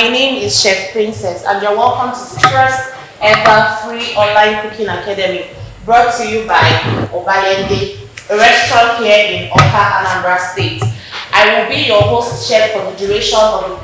My name is Chef Princess, and you're welcome to the first ever free online cooking academy brought to you by Obalende, a restaurant here in Oka, Anambra State. I will be your host chef for the duration of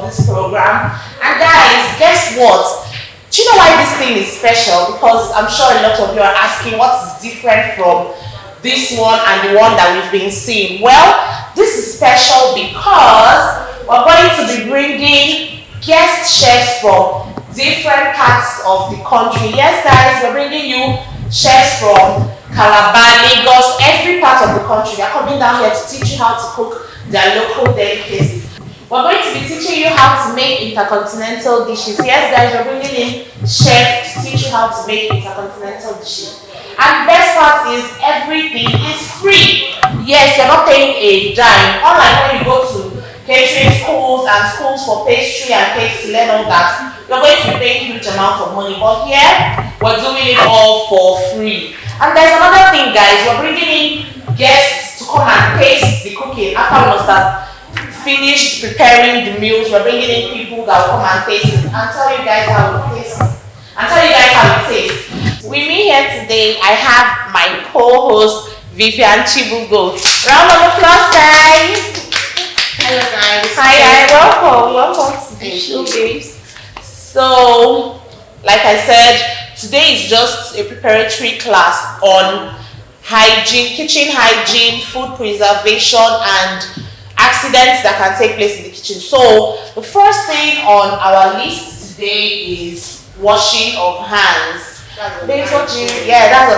this program. And guys, guess what? Do you know why this thing is special? Because I'm sure a lot of you are asking what's different from this one and the one that we've been seeing. Well, this is special because we're going to be bringing guest chefs from different parts of the country. Yes, guys, we're bringing you chefs from Calabar, Lagos, every part of the country. They're coming down here to teach you how to cook their local delicacies. We're going to be teaching you how to make intercontinental dishes. Yes, guys, we're bringing in chefs to teach you how to make intercontinental dishes. And the best part is everything is free. Yes, you're not paying a dime. Unlike when you go to catering schools and schools for pastry and cakes to learn all that, you're going to be paying a huge amount of money. But here, we're doing it all for free. And there's another thing, guys. We're bringing in guests to come and taste the cooking after we must have finished preparing the meals. We're bringing in people that will come and taste it and tell you guys how it tastes. With me here today, I have my co-host Vivian Chibugo. Round of applause, guys. Hello, guys. Hi, welcome to the show, babes. So, like I said, today is just a preparatory class on hygiene, kitchen hygiene, food preservation, and accidents that can take place in the kitchen. So the first thing on our list today is washing of hands. That's on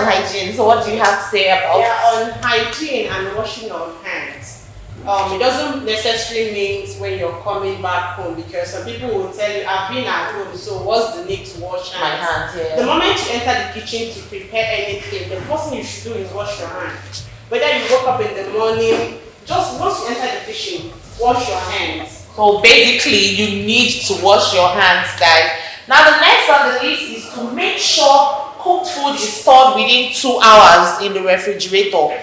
hygiene. So what do you have to say about? Yeah, on hygiene and washing of hands. It doesn't necessarily mean when you're coming back home, because some people will tell you, I've been at home, so what's the need to wash hands? My hands, yeah. The moment you enter the kitchen to prepare anything, the first thing you should do is wash your hands. Whether you woke up in the morning, just once you enter the kitchen, wash your hands. So basically, you need to wash your hands, guys. Now the next on the list is to make sure cooked food is stored within 2 hours in the refrigerator.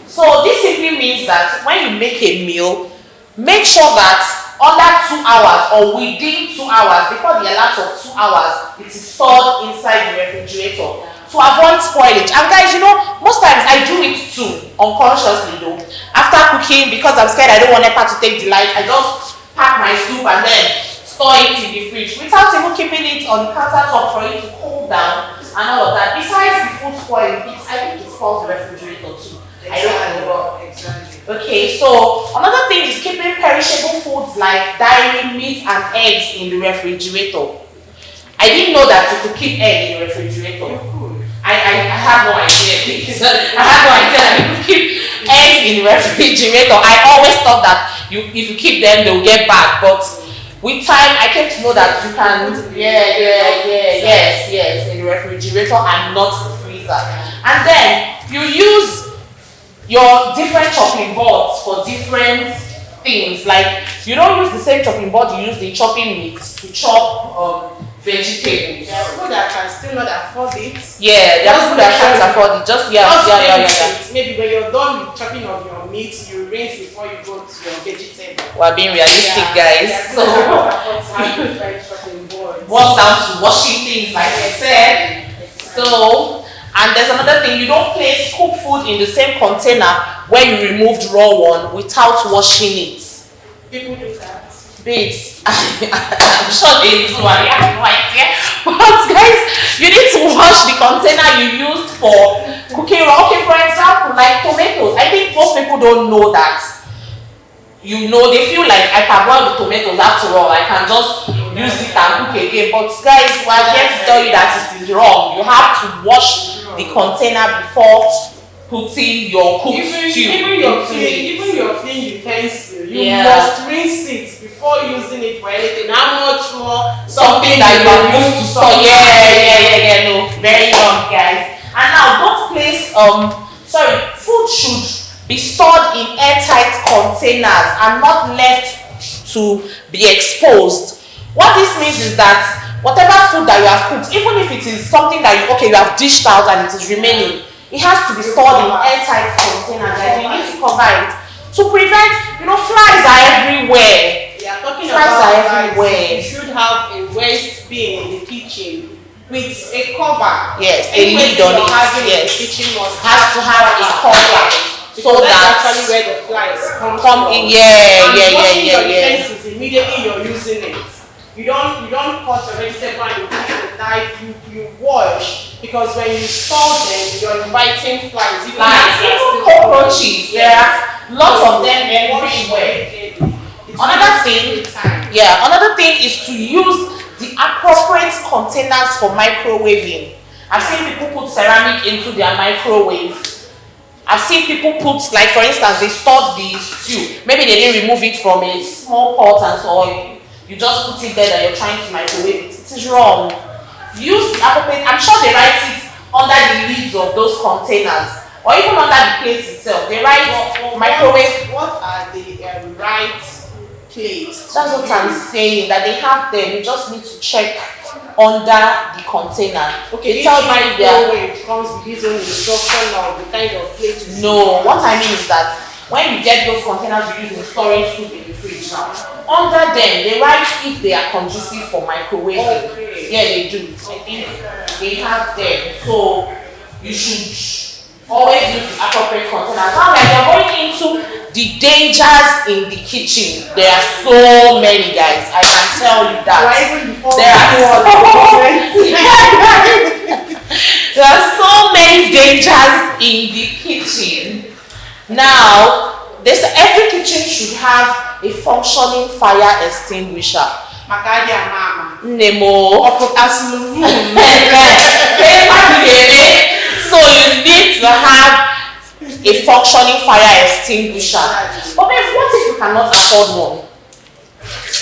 So this simply means that when you make a meal, make sure that under 2 hours or within 2 hours, before the elapse of 2 hours, it is stored inside the refrigerator to avoid spoilage. And guys, you know, most times I do it too, unconsciously though. After cooking, because I'm scared I don't want Nepa to take the light, I just pack my soup and then store it in the fridge without even keeping it on the countertop for it to cool down and all of that. Besides the food spoiling, I think it spoils the refrigerator too. Exactly. I don't know. Exactly. Okay, so another thing is keeping perishable foods like dairy, meat, and eggs in the refrigerator. I didn't know that you could keep egg in the refrigerator. I had no idea. I had no idea that you could keep eggs in the refrigerator. I always thought that if you keep them, they'll get bad. But with time, I came to know that you can, yes, in the refrigerator and not the freezer. And then you use your different chopping boards for different things. Like you don't use the same chopping board you use the chopping meat to chop vegetables. There are people that can still not afford it. Yeah, there are people that can't afford it. Maybe when you're done with chopping of your meat, you rinse before you go to your vegetable. We're being realistic, guys. So boils down to washing things, like I said. So, and there's another thing, you don't place cooked food in the same container where you removed raw one without washing it. People do that. Babes, I'm sure they do, I have no idea. But guys, you need to wash the container you used for cooking raw. Okay, for example, like tomatoes. I think most people don't know that. You know, they feel like I can boil the tomatoes after all. I can just use it and cook again. But guys, we're here to tell you that it is wrong. You have to wash the container before putting your cooked stew. Even your clean utensil, you must rinse it before using it for anything. How much more something that you are used to store? No, very wrong, guys. And now don't place food should be stored in airtight containers and not left to be exposed. What this means is that whatever food that you have cooked, even if it is something that you have dished out and it is remaining, it has to be stored in airtight containers. Like you need to cover it to prevent, flies are everywhere. are talking Flies about are flies. everywhere. You should have a waste bin in the kitchen with a cover. Yes, a Anything lid on you're it. having in the Yes, kitchen must has to have a cover. So because that's that actually where the flies come in. from. Yeah, And yeah, washing yeah, your yeah. utensils immediately you're using it. You don't cut a vegetable and you put it with a knife. You wash because when you store them, you're inviting flies. Even Even cockroaches. There are lots of them everywhere. Another thing is to use the appropriate containers for microwaving. I've seen people put ceramic into their microwave. I've seen people put, like for instance, they stored the stew. Maybe they didn't remove it from a small pot and so on. You just put it there that you're trying to microwave it. It is wrong. Use the appropriate, I'm sure they write it under the lids of those containers. Or even under the plate itself. They write microwave. What are the right plates? That's what I'm saying, that they have them. You just need to check under the container. Okay, they tell you microwave comes with its own instruction of the kind of plate you No, what I mean is that when you get those containers you use in storing soup in the fridge now, under them they write if they are conducive for microwaving. Okay. Yeah, they do. I think they have them. So you should always use the appropriate containers. Now when you're going into the dangers in the kitchen, there are so many, guys. I can tell you that. There are so many dangers in the kitchen. Now, every kitchen should have a functioning fire extinguisher. Nemo. So you need to have a functioning fire extinguisher. But what if you cannot afford one?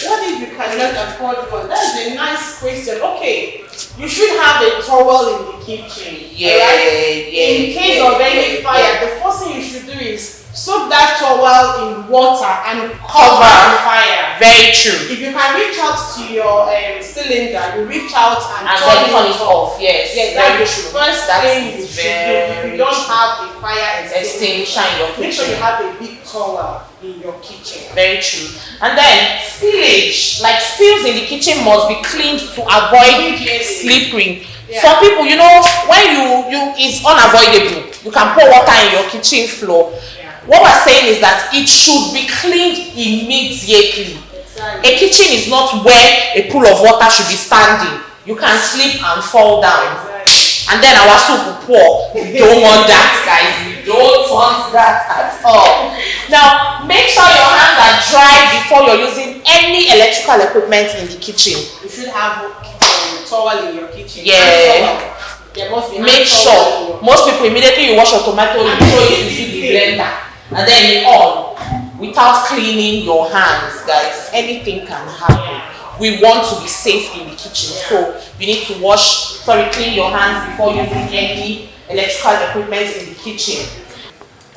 What if you cannot afford one? That's a nice question. Okay, you should have a towel in the kitchen. Yeah, right? In case of any fire, the first thing you should do is soak that towel in water and cover the fire. Very true. If you can reach out to your cylinder, you reach out and turn it off. Yes, that's the first thing you should do. If you don't have a fire extinguisher in your kitchen, make sure you have a big towel in your kitchen. Very true. And then spillage, like spills in the kitchen must be cleaned to avoid slippery. Yeah. Some people, when you it's unavoidable. You can pour water in your kitchen floor. Yeah. What we're saying is that it should be cleaned immediately. Exactly. A kitchen is not where a pool of water should be standing. You can slip and fall down. Exactly. And then our soup will pour. You don't want that, guys. You don't want that at all. Now, make sure your hands are dry before you're using any electrical equipment in the kitchen. You should have a towel in your kitchen. Yeah. There must be make sure. Most people, immediately you wash your tomato, you throw it into the blender. And then you on. Without cleaning your hands, guys. Anything can happen. We want to be safe in the kitchen. So you need to clean your hands before using any electrical equipment in the kitchen.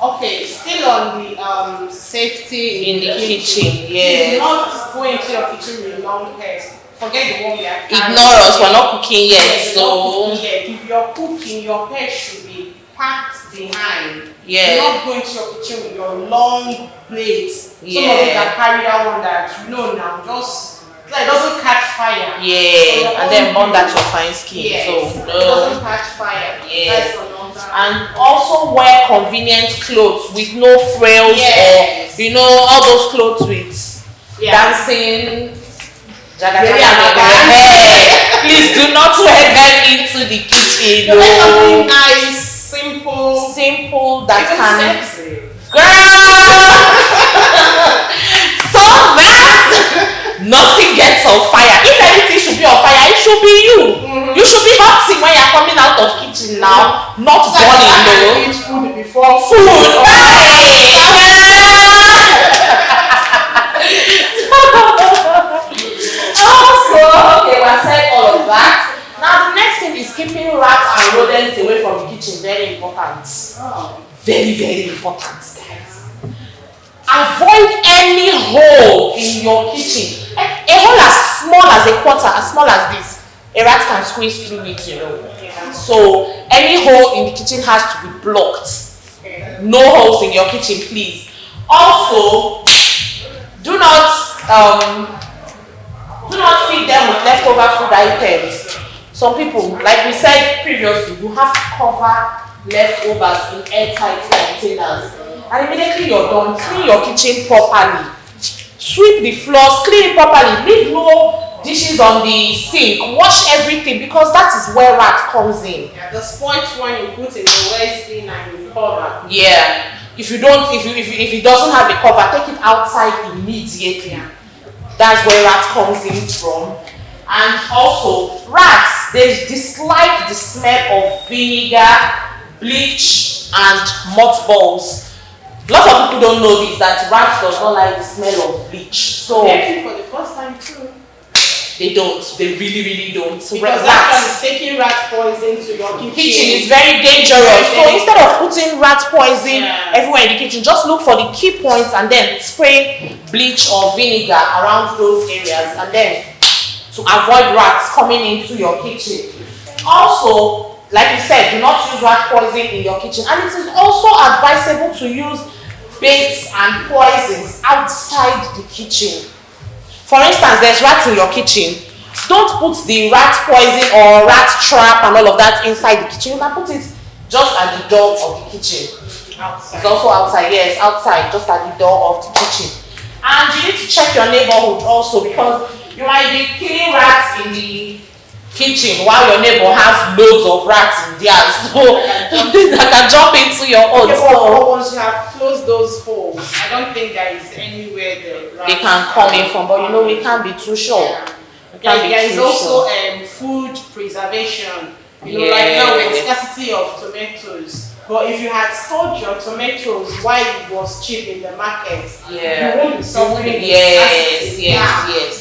Okay, still on the safety in the kitchen. Yes. Not go into your kitchen with long hairs. Forget the one we are. Ignore us. We're not cooking yet. So if you're cooking, your hair should be packed behind. Yeah. You're not going to your kitchen with your long plates. Yeah. Some of you can carry that one that now just it doesn't catch fire. Yeah. And then burn that your fine skin. Yes. So it doesn't catch fire. Yeah. And also wear convenient clothes with no frills or all those clothes with dancing. Please do not wear them into the kitchen. Something nice, simple that can sexy. Girl so that nothing gets on fire. If anything should be on fire, it should be you. You should be hot when you're coming out of kitchen now, not burning though. Eat food before food. Okay, we have said all of that. Now the next thing is keeping rats and rodents away from the kitchen. Very important. Very, very important, guys. Avoid any hole in your kitchen. A hole as small as a quarter, as small as this. A rat can squeeze through it, So any hole in the kitchen has to be blocked. No holes in your kitchen, please. Also, do not do not feed them with leftover food items. Some people, like we said previously, you have to cover leftovers in airtight containers. And immediately you're done, clean your kitchen properly. Sweep the floors, clean it properly. Leave no dishes on the sink. Wash everything because that is where rat comes in. Yeah, the spoiled one you put in the waste bin and you cover. Yeah. If you don't, if it doesn't have a cover, take it outside immediately. Yeah. That's where rat comes in from. And also, rats, they dislike the smell of vinegar, bleach, and mothballs. Lots of people don't know this, that rats does not like the smell of bleach. So maybe for the first time too. they don't. They really don't. Because rats taking rat poison to your kitchen is very dangerous. So instead of putting rat poison everywhere in the kitchen, just look for the key points and then spray bleach or vinegar around those areas, and then to avoid rats coming into your kitchen. Also, like you said, do not use rat poison in your kitchen, and it is also advisable to use baits and poisons outside the kitchen. For instance, there's rats in your kitchen. Don't put the rat poison or rat trap and all of that inside the kitchen. You can put it just at the door of the kitchen. Outside. It's also outside, yes, outside, just at the door of the kitchen. And you need to check your neighborhood also, because you might be killing rats in the kitchen while your neighbor has loads of rats in theirs, so that can jump into your own. Okay, but once you have closed those holes, I don't think there is anywhere the rats they can come in from, but you know we can't be too sure. Yeah. There is also food preservation. You know, right now with scarcity of tomatoes. But if you had stored your tomatoes while it was cheap in the market, you won't be suffering. Yes.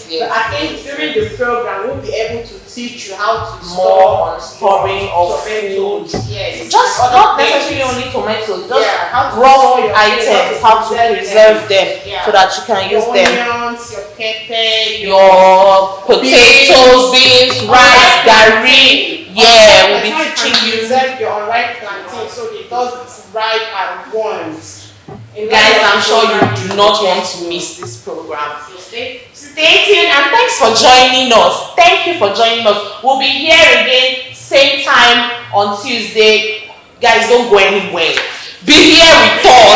But I think during the program we'll be able to teach you how to more on storing of tomatoes. food. Yes. Just not necessarily only tomatoes, just how to raw store food your items, how to preserve them so that you can use them. Onions, your pepper, your potatoes, beans, rice, gari. Yeah, we'll be teaching you. Preserve your unripe plantain so it doesn't ripe at once. Guys, I'm sure you do not want to miss this program. So stay tuned, and thanks for joining us. Thank you for joining us. We'll be here again, same time on Tuesday. Guys, don't go anywhere. Be here with us.